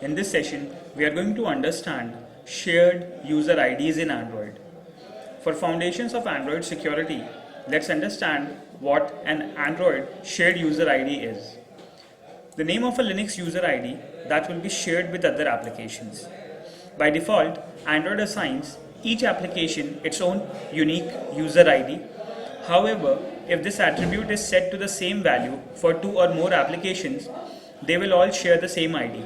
In this session, we are going to understand shared user IDs in Android. For foundations of Android security, let's understand what an Android shared user ID is. The name of a Linux user ID that will be shared with other applications. By default, Android assigns each application its own unique user ID. However, if this attribute is set to the same value for two or more applications, they will all share the same ID,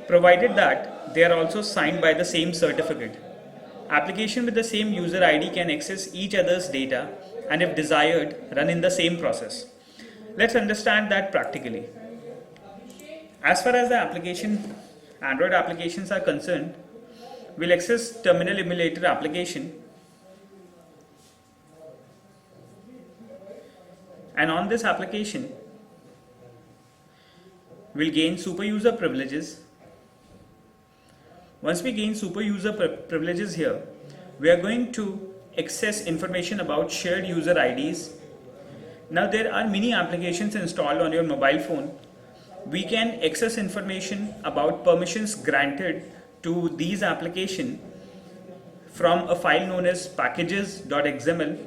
provided that they are also signed by the same certificate. Application with the same user ID can access each other's data and, if desired, run in the same process. Let's understand that practically. As far as the Android applications are concerned, we'll access Terminal Emulator application, and on this application we'll gain super user privileges. Once we gain super user privileges here, we are going to access information about shared user IDs. Now there are many applications installed on your mobile phone. We can access information about permissions granted to these applications from a file known as packages.xml,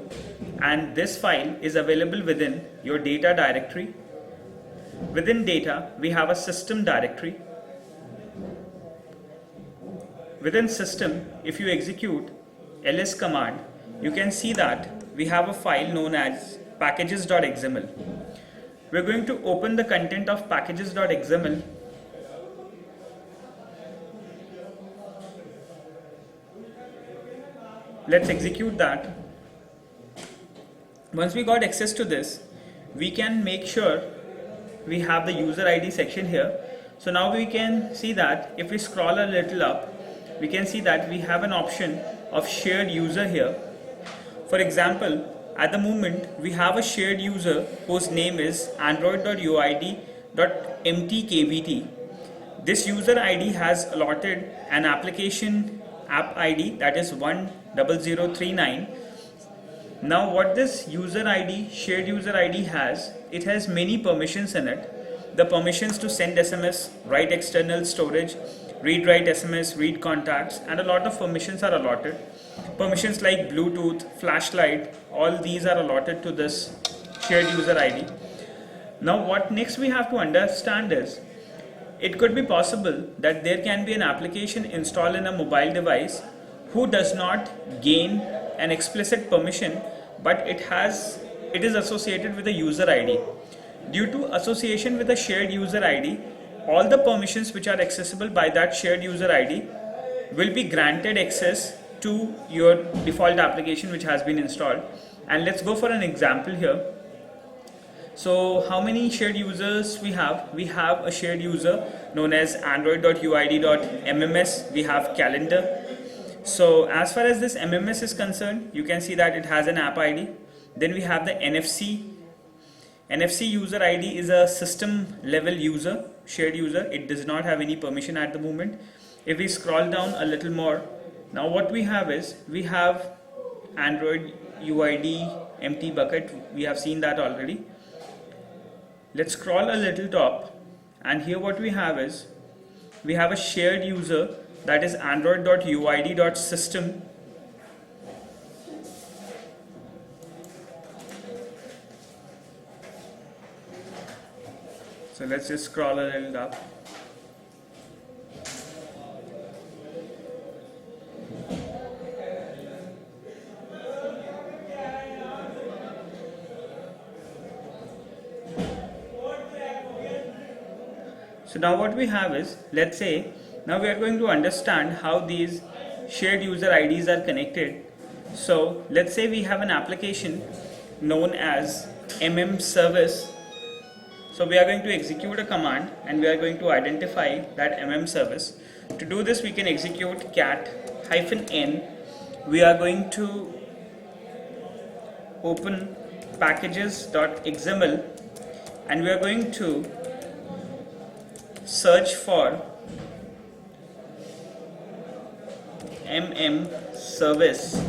and this file is available within your data directory. Within data, we have a system directory. Within system, if you execute ls command, you can see that we have a file known as packages.xml. We're going to open the content of packages.xml. Let's execute that. Once we got access to this, we can make sure we have the user ID section here. So now we can see that if we scroll a little up, we can see that we have an option of shared user here. For example, at the moment we have a shared user whose name is android.uid.mtkbt. This user ID has allotted an application app ID that is 10039. Now what this user ID, shared user ID has, it has many permissions in it. The permissions to send SMS, write external storage, read write SMS, read contacts, and a lot of permissions are allotted. Permissions like Bluetooth, flashlight, all these are allotted to this shared user ID. Now what next we have to understand is, it could be possible that there can be an application installed in a mobile device who does not gain an explicit permission, but it is associated with a user ID. Due to association with a shared user ID, all the permissions which are accessible by that shared user ID will be granted access to your default application which has been installed. And let's go for an example here. So how many shared users we have? We have a shared user known as android.uid.mms. We have calendar. So as far as this MMS is concerned, you can see that it has an app ID. Then we have the NFC. NFC user ID is a system level user, shared user. It does not have any permission at the moment. If we scroll down a little more, now what we have is, we have Android UID empty bucket. We have seen that already. Let's scroll a little top, and here what we have is, we have a shared user that is android.uid.system. So let's just scroll a little up. So now what we have is, let's say, now we are going to understand how these shared user IDs are connected. So let's say we have an application known as service. So we are going to execute a command and we are going to identify that service. To do this, we can execute cat-n. We are going to open packages.xml and we are going to search for service.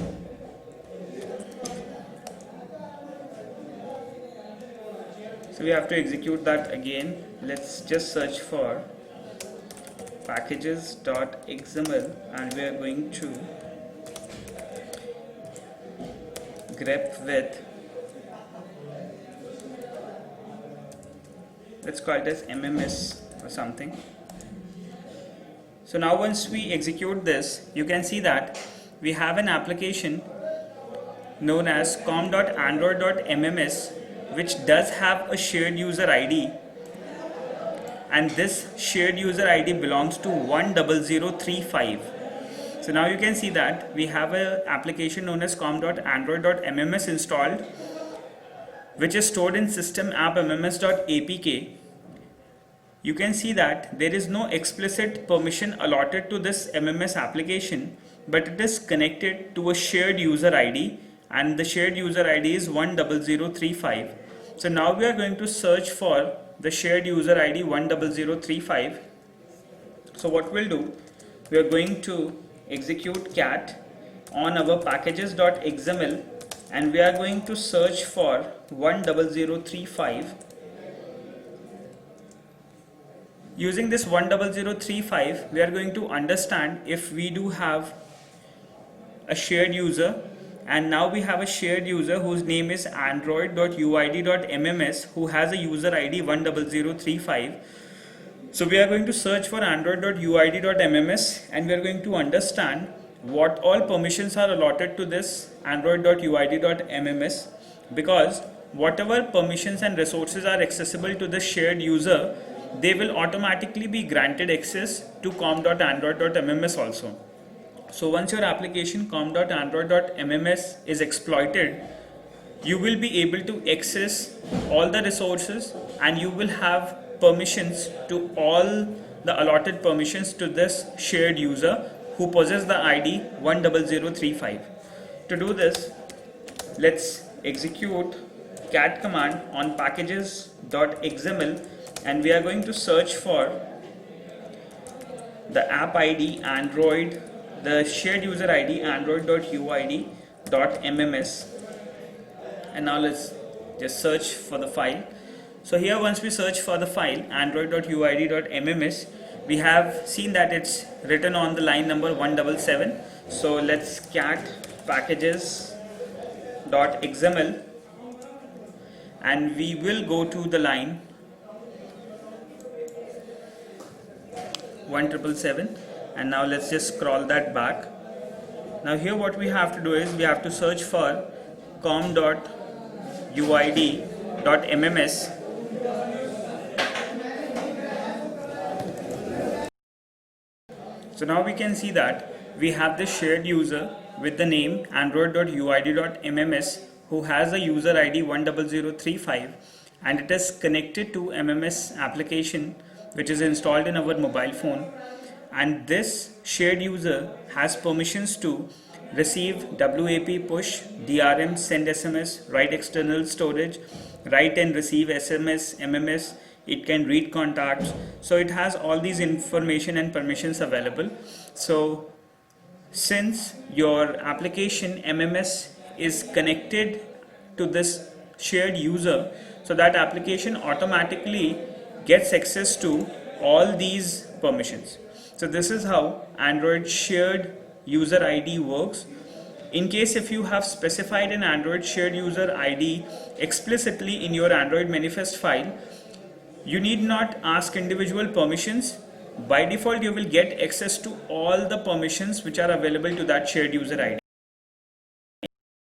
So we have to execute that again. Let's just search for packages.xml, and we are going to grep with, let's call it as MMS or something. So now once we execute this, you can see that we have an application known as com.android.mms, which does have a shared user ID, and this shared user ID belongs to 10035. So now you can see that we have an application known as com.android.mms installed, which is stored in system app mms.apk. You can see that there is no explicit permission allotted to this MMS application, but it is connected to a shared user ID, and the shared user ID is 10035. So now we are going to search for the shared user ID 10035. So what we'll do, we are going to execute cat on our packages.xml, and we are going to search for 10035. Using this 10035, we are going to understand if we do have a shared user, and now we have a shared user whose name is android.uid.mms, who has a user ID 10035. So we are going to search for android.uid.mms, and we are going to understand what all permissions are allotted to this android.uid.mms, because whatever permissions and resources are accessible to the shared user, they will automatically be granted access to com.android.mms also. So once your application com.android.mms is exploited, you will be able to access all the resources, and you will have permissions to all the allotted permissions to this shared user who possesses the ID 10035. To do this, let's execute cat command on packages.xml, and we are going to search for the app ID Android, the shared user ID android.uid.mms, and now let's just search for the file. So here, once we search for the file android.uid.mms, we have seen that it's written on the line number 177. So let's cat packages.xml, and we will go to the line 1777, and now let's just scroll that back. Now here what we have to do is we have to search for com.uid.mms, so now we can see that we have this shared user with the name android.uid.mms who has a user ID 10035, and it is connected to MMS application which is installed in our mobile phone, and this shared user has permissions to receive WAP push, DRM, send SMS, write external storage, write and receive SMS, MMS. It can read contacts, so it has all these information and permissions available. So since your application MMS is connected to this shared user, so that application automatically gets access to all these permissions. So this is how Android shared user ID works. In case if you have specified an Android shared user ID explicitly in your Android manifest file, you need not ask individual permissions. By default, you will get access to all the permissions which are available to that shared user ID.